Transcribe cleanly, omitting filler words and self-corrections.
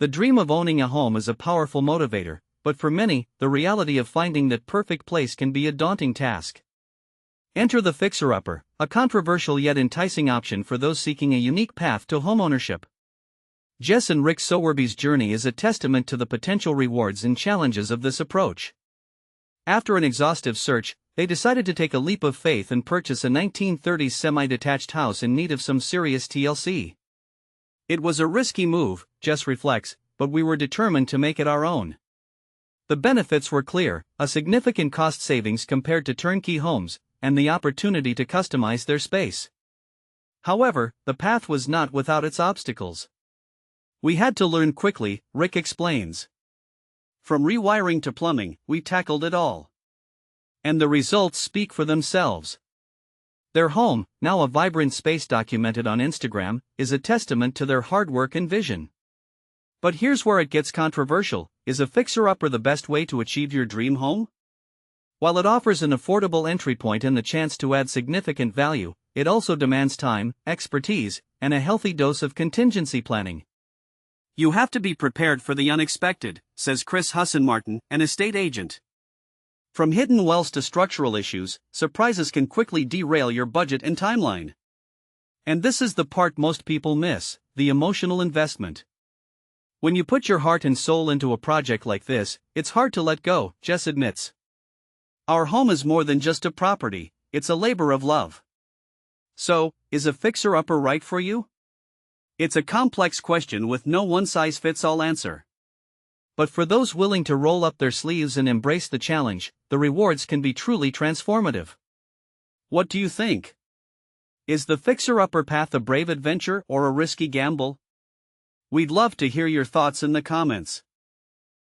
The dream of owning a home is a powerful motivator, but for many, the reality of finding that perfect place can be a daunting task. Enter the fixer-upper, a controversial yet enticing option for those seeking a unique path to homeownership. Jess and Rick Sowerby's journey is a testament to the potential rewards and challenges of this approach. After an exhaustive search, they decided to take a leap of faith and purchase a 1930s semi-detached house in need of some serious TLC. It was a risky move, Jess reflects, but we were determined to make it our own. The benefits were clear: a significant cost savings compared to turnkey homes, and the opportunity to customize their space. However, the path was not without its obstacles. We had to learn quickly, Rick explains. From rewiring to plumbing, we tackled it all. And the results speak for themselves. Their home, now a vibrant space documented on Instagram, is a testament to their hard work and vision. But here's where it gets controversial: is a fixer-upper the best way to achieve your dream home? While it offers an affordable entry point and the chance to add significant value, it also demands time, expertise, and a healthy dose of contingency planning. You have to be prepared for the unexpected, says Chris Husson-Martin, an estate agent. From hidden wells to structural issues, surprises can quickly derail your budget and timeline. And this is the part most people miss: the emotional investment. When you put your heart and soul into a project like this, it's hard to let go, Jess admits. Our home is more than just a property, it's a labor of love. So, is a fixer-upper right for you? It's a complex question with no one-size-fits-all answer. But for those willing to roll up their sleeves and embrace the challenge, the rewards can be truly transformative. What do you think? Is the fixer-upper path a brave adventure or a risky gamble? We'd love to hear your thoughts in the comments.